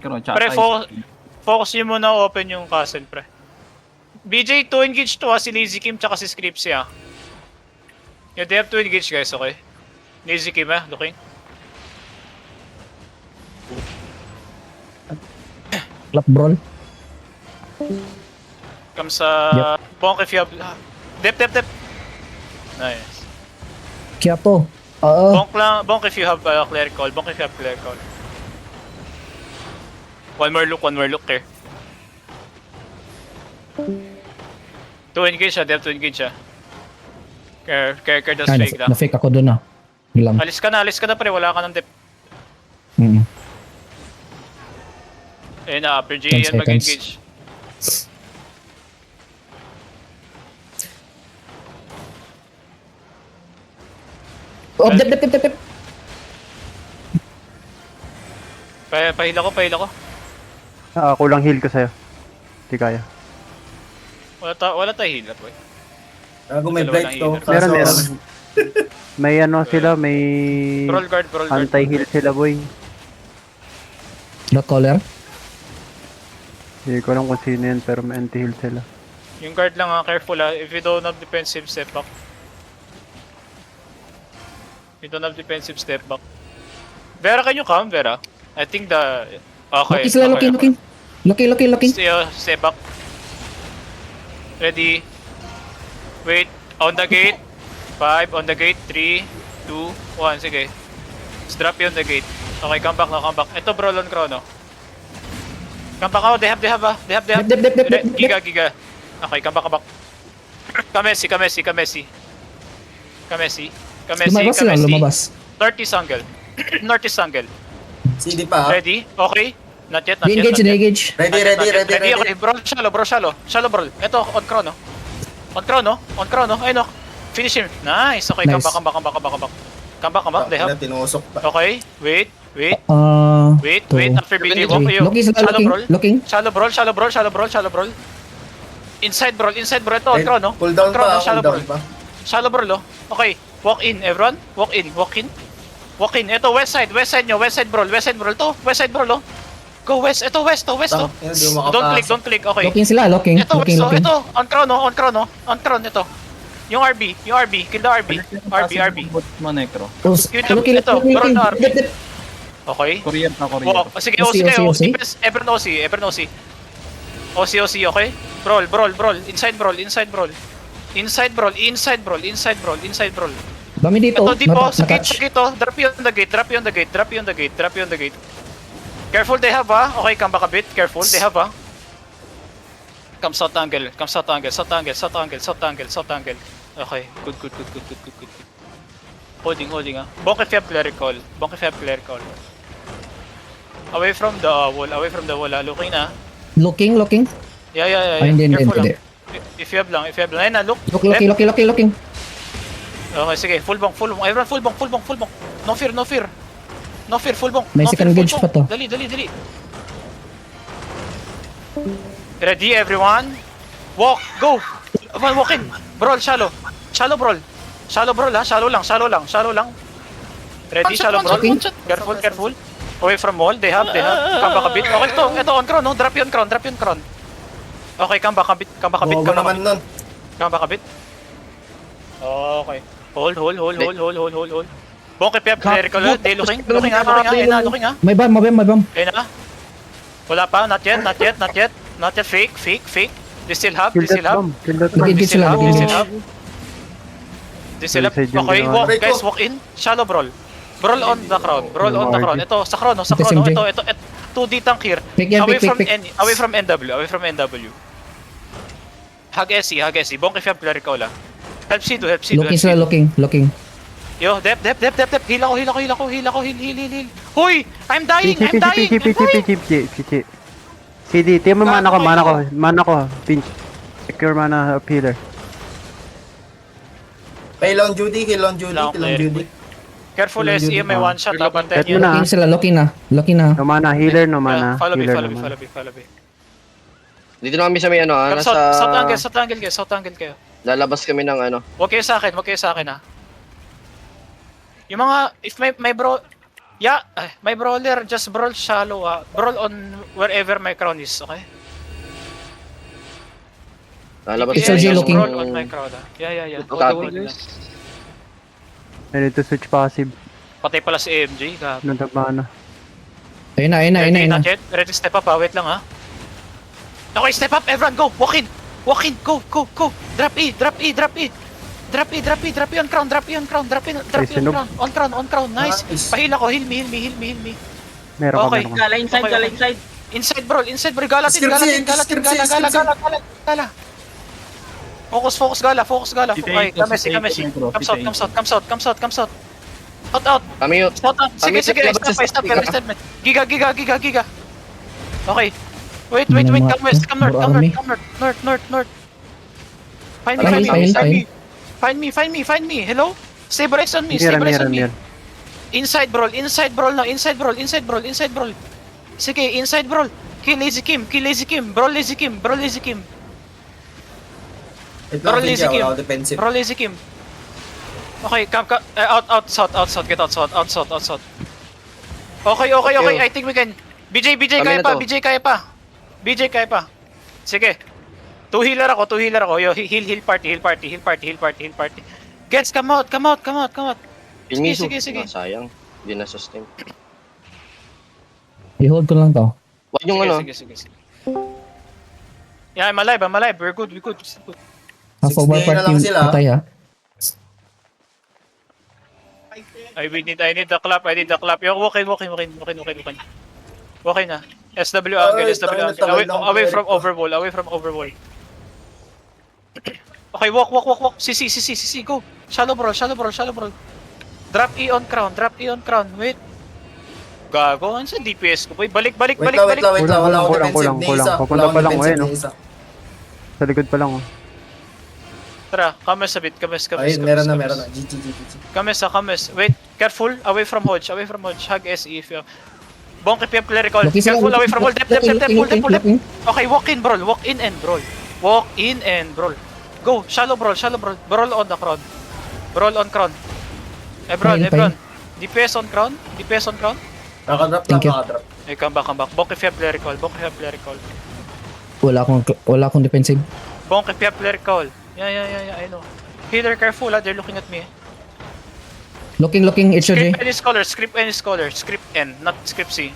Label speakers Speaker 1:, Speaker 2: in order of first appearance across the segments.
Speaker 1: Pre,
Speaker 2: Tsaka
Speaker 1: focus nyo muna open yung castle, pre. BJ, 2 engage to si Lazy Kim tsaka si Scripsy Yeah, they have 2 engage guys, okay? Lazy Kim looking.
Speaker 3: Clap brawl.
Speaker 1: Come sa Bonk if you have... Dep. Nice.
Speaker 3: Kaya to. Oo.
Speaker 1: Bonk if you have clerical. Bonk if you have clerical. One more look here. 2 engage they have 2 engage Care does fake lang.
Speaker 3: Na-fake ako dun Hilang.
Speaker 1: Alis ka na pre, wala ka ng dep. Ayun na, upper G
Speaker 3: 10
Speaker 1: yan
Speaker 3: seconds.
Speaker 1: mag-engage.
Speaker 3: Oh, dep.
Speaker 1: Pahila ko.
Speaker 4: Kulang heal ko sa'yo. Di kaya.
Speaker 1: Wala tayo healer, boy.
Speaker 5: Gago may
Speaker 1: Dalawa
Speaker 5: blight
Speaker 1: lang
Speaker 5: to.
Speaker 1: healer.
Speaker 4: Meron. May sila, may
Speaker 1: Brawl guard.
Speaker 4: anti-heal sila, boy.
Speaker 3: Dot caller.
Speaker 4: Hindi ko alam kung sino yan, pero may anti-heal sila.
Speaker 1: Yung guard lang careful if you don't have defensive step back. Vera, can you come, Vera? I think okay.
Speaker 3: Lucky sila, looking. Lucky.
Speaker 1: Stay back. Ready. Wait. On the gate. 5 on the gate. 3, 2, 1. Sige. Just drop you on the gate. Okay, come back. Ito brawl on chrono. Come back. They have.
Speaker 3: Dep.
Speaker 1: Giga. Okay, come back. Kamesi.
Speaker 3: Lumabas.
Speaker 1: Northeast angle.
Speaker 5: CD pa
Speaker 1: Ready? Okay. Not yet.
Speaker 3: Engage.
Speaker 5: Ready.
Speaker 1: Okay, bro, shallow brawl. Ito, on chrono. Ayun Finish him. Nice. Okay,
Speaker 3: Nice.
Speaker 1: come back. They have.
Speaker 5: Tinusok pa.
Speaker 1: Okay, wait. Wait, after BD, walk you.
Speaker 3: Lucky sila, looking.
Speaker 1: Shallow brawl. Inside brawl. Ito, on chrono.
Speaker 5: Pull down
Speaker 1: On chrono,
Speaker 5: pa.
Speaker 1: shallow brawl. Shallow brawl, Okay, walk in, everyone. Walk in. Ito, west side nyo. West side brawl to. West side brawl, Go west. Ito, west to. Don't click. Okay.
Speaker 3: Looking sila, looking.
Speaker 1: Ito, on chrono, ito. Yung RB. Kill the RB.
Speaker 2: Monecro.
Speaker 3: Looking.
Speaker 1: Brawl na RB.
Speaker 3: Dep.
Speaker 1: Okay.
Speaker 2: Korean.
Speaker 1: Walk. Sige, OC
Speaker 3: OC.
Speaker 1: kayo. Defense, Everton OC. OC, okay? Brawl. Inside brawl.
Speaker 3: Dami dito.
Speaker 1: Ito, deep sa
Speaker 3: Natouch.
Speaker 1: gate. Drop you on the gate. Careful, they have Okay, come back a bit. Careful, they have Come south angle. Okay, good. Holding Bonk if you have clerical. Away from the wall. Looking na.
Speaker 3: Looking.
Speaker 1: Yeah.
Speaker 3: Hindi.
Speaker 1: Careful lang. If you have lang. Ayun na, look.
Speaker 3: Looking.
Speaker 1: Okay, sige. Full bonk. Everyone, full bonk. No fear. Full bonk.
Speaker 3: May
Speaker 1: No
Speaker 3: second
Speaker 1: fear,
Speaker 3: gauge
Speaker 1: full
Speaker 3: pa to.
Speaker 1: bonk. Dali. Ready, everyone? Walk, go. Walk in. Brawl, shallow brawl. Shallow lang. Ready, shallow brawl. Careful. Away from wall, they have. Come back a bit. Okay, ito on crown, Drop yun crown. Okay, come back a bit.
Speaker 5: Bobo naman nun.
Speaker 1: Come back a bit. Okay. Hold. Bonk if you have clerical. They looking. Looking.
Speaker 3: May bomb.
Speaker 1: Ayun na. Wala pa, not yet. Fake. They still have.
Speaker 4: Kill that bomb.
Speaker 3: Looking sila.
Speaker 1: Okay, walk in. Shallow brawl. Brawl on the crown. Ito, sa crown. Ito. 2D tank here.
Speaker 3: Pick yan,
Speaker 1: Away
Speaker 3: pick.
Speaker 1: from NW. Hug SE. Bonk if you have clerical Help C2.
Speaker 3: Looking sila, looking.
Speaker 1: Yo, dep. Heal ako. Hoy! I'm dying!
Speaker 4: CD, tiyan mo mana ko. Pinch. Secure mana of healer.
Speaker 5: Kill on Judy.
Speaker 1: Careful SE, may one shot. Bantayan
Speaker 4: Set mo
Speaker 1: yun.
Speaker 4: na.
Speaker 3: Looking sila, looking na.
Speaker 4: No mana, healer no mana.
Speaker 1: Follow me.
Speaker 6: Dito na kami sa may nasa...
Speaker 1: South angle kayo.
Speaker 6: Lalabas kami ng
Speaker 1: Huwag kayo sa akin Yung mga, if may bro, Yeah, my brawler, just brawl shallow, brawl on wherever my crown is, okay?
Speaker 6: Lalabas
Speaker 3: It's
Speaker 1: Yeah,
Speaker 3: LG
Speaker 1: just
Speaker 3: looking.
Speaker 1: brawl on my crown, Yeah.
Speaker 6: Copy.
Speaker 4: I need to switch passive.
Speaker 1: Patay pala si AMJ, gago.
Speaker 4: Nandaba na.
Speaker 3: Ayun na.
Speaker 1: Ready, not yet? Ready to step up, wait lang, ha? Okay, step up, everyone, go! Walk in, go! Drop E, on crown, drop E on crown, on crown, nice!
Speaker 5: Nice.
Speaker 1: Pahila ko, heal me.
Speaker 4: Meron ka,
Speaker 1: Okay.
Speaker 4: meron ka.
Speaker 2: Gala inside,
Speaker 1: Okay,
Speaker 2: gala
Speaker 1: okay.
Speaker 2: inside.
Speaker 1: Inside bro, gala. Focus, gala. Okay, Messi. Comes out. Out.
Speaker 6: Kami yun.
Speaker 1: Stop. Sige,
Speaker 6: Kami-
Speaker 1: stop. Giga. Okay. Wait,
Speaker 3: Mga-
Speaker 1: come west, come
Speaker 3: Army.
Speaker 1: north. Find me. Find me. Hello? Stabilize on me.
Speaker 4: Near.
Speaker 1: Inside brawl now. Inside brawl. Sige, inside brawl. Kill Lazy Kim. Brawl Lazy Kim.
Speaker 5: Wait
Speaker 1: Bro,
Speaker 5: lang,
Speaker 1: lazy
Speaker 5: Kinja,
Speaker 1: game.
Speaker 5: wala ako defensive.
Speaker 1: Brawl Lazy Kim. Okay, come. Out south. Get out south. Okay. I think we can. BJ,
Speaker 6: Kami
Speaker 1: kaya
Speaker 6: na
Speaker 1: pa. BJ, kaya pa. Sige. Two healer ako. Yo, heal party. Gets, come out. Sige.
Speaker 6: Sayang. Hindi na sustain.
Speaker 3: I-hold ko lang to.
Speaker 6: Wag yung ano.
Speaker 1: Sige. Yeah, I'm alive. We're good.
Speaker 3: Half of our
Speaker 5: 6 na
Speaker 3: party
Speaker 5: lang sila.
Speaker 3: patay ha.
Speaker 1: I need the clap. Yo, walk in. Okay na. SW angle. Away from overwall. Okay, walk. CC, go. Shallow brawl. Drop E on crown. Wait. Gago, ano sa DPS ko? Boy, balik.
Speaker 5: Wait lang, wala ako defensive ni
Speaker 4: Kulang.
Speaker 5: isa.
Speaker 4: Papunta pa lang,
Speaker 5: defensive
Speaker 4: ayun,
Speaker 5: ni isa.
Speaker 4: Sa likod pa lang, oh.
Speaker 1: Tara, kames a bit.
Speaker 5: Ayun, meron na. GG.
Speaker 1: Kames. Wait, careful. Away from Hodge. Hug SE if you... Bonk if you have clerical.
Speaker 3: Looking sila,
Speaker 1: Careful, away from Hodge. Depth. Pull.
Speaker 3: Looking.
Speaker 1: Okay, walk in, brawl. Walk in and brawl. Go, shallow brawl. Brawl on the crown. Brawl on crown.
Speaker 3: Fine.
Speaker 1: Ebron. DPS on crown.
Speaker 5: Nakadrop lang,
Speaker 3: Thank you.
Speaker 5: nakadrop.
Speaker 1: Hey, come back. Bonk if you have clerical.
Speaker 3: Wala akong defensive.
Speaker 1: Bonk if you have clerical. Yeah, I know. Healer, careful, they're looking at me.
Speaker 3: Looking, HOJ.
Speaker 1: Script any scholar. Script N, not script C.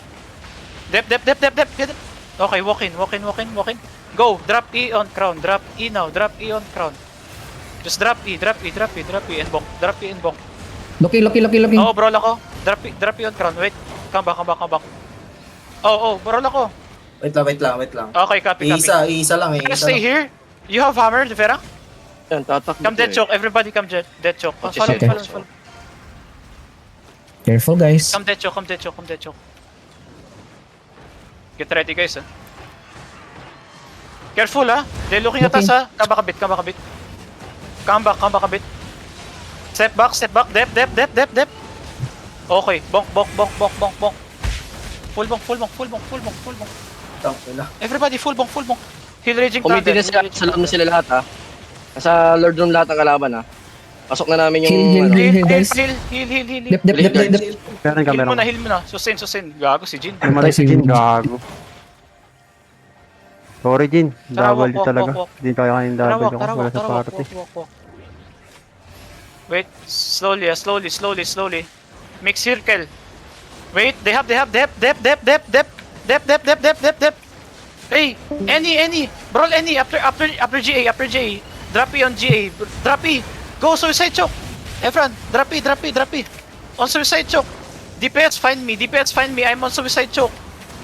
Speaker 1: Dep. Okay, walk in. Go, drop E on crown. Drop E now, on crown. Just drop E and bonk.
Speaker 3: Looking.
Speaker 1: Oh, brawl ako. Drop E on crown. Wait, come back. Oh, brawl ako.
Speaker 5: Wait lang.
Speaker 1: Okay, copy.
Speaker 5: Isa lang.
Speaker 1: Stay here. You have hammer, Vera?
Speaker 6: Yan, tatak.
Speaker 1: Come dead choke. Everybody come dead choke.
Speaker 6: Okay,
Speaker 1: Follow.
Speaker 6: sige.
Speaker 3: Careful guys.
Speaker 1: Come dead choke. Get ready, guys. Careful, they're looking at us, Come back a bit. Come back a bit. Step back. Dep. Okay, bonk. Full bonk.
Speaker 5: Tangina.
Speaker 1: Everybody, full bonk. Heal raging
Speaker 6: Committee na sila. Sa loob na sila lahat, ha. Nasa Lord Room lahat ang kalaban, ha. Pasok na namin yung...
Speaker 3: Heal.
Speaker 6: ano.
Speaker 3: Heal, guys.
Speaker 1: Heal.
Speaker 3: Dep.
Speaker 4: Meron ka.
Speaker 1: Heal mo na. Sustain. Gago si Jin.
Speaker 4: Namatay si Jin, gago. Sorry, Jin.
Speaker 1: Tara,
Speaker 4: Double
Speaker 1: walk.
Speaker 4: talaga. Hindi kaya kayong
Speaker 1: Tara,
Speaker 4: double
Speaker 1: walk.
Speaker 4: ako. Wala sa party.
Speaker 1: Walk. Wait, slowly. Make circle. Wait, they have. Dep. Hey, any. Brawl any after GA. Drop E on GA. Drop E. Go suicide choke. Everyone, drop E. On suicide choke. DPS find me. I'm on suicide choke.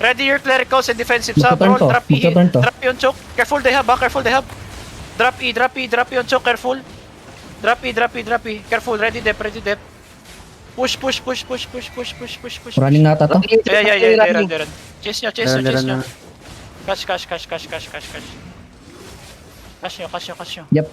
Speaker 1: Ready your clericals and defensives.
Speaker 3: Magka-turn
Speaker 1: Brawl,
Speaker 3: to.
Speaker 1: drop E.
Speaker 3: Magka-turn to.
Speaker 1: Drop E on choke. Careful they have. Drop E on choke. Careful. Drop E. Careful. Ready dep. Push.
Speaker 3: Running nata to.
Speaker 1: Yeah. They run. Chase nyo.
Speaker 4: Meron.
Speaker 1: Cash nyo.
Speaker 3: Yep.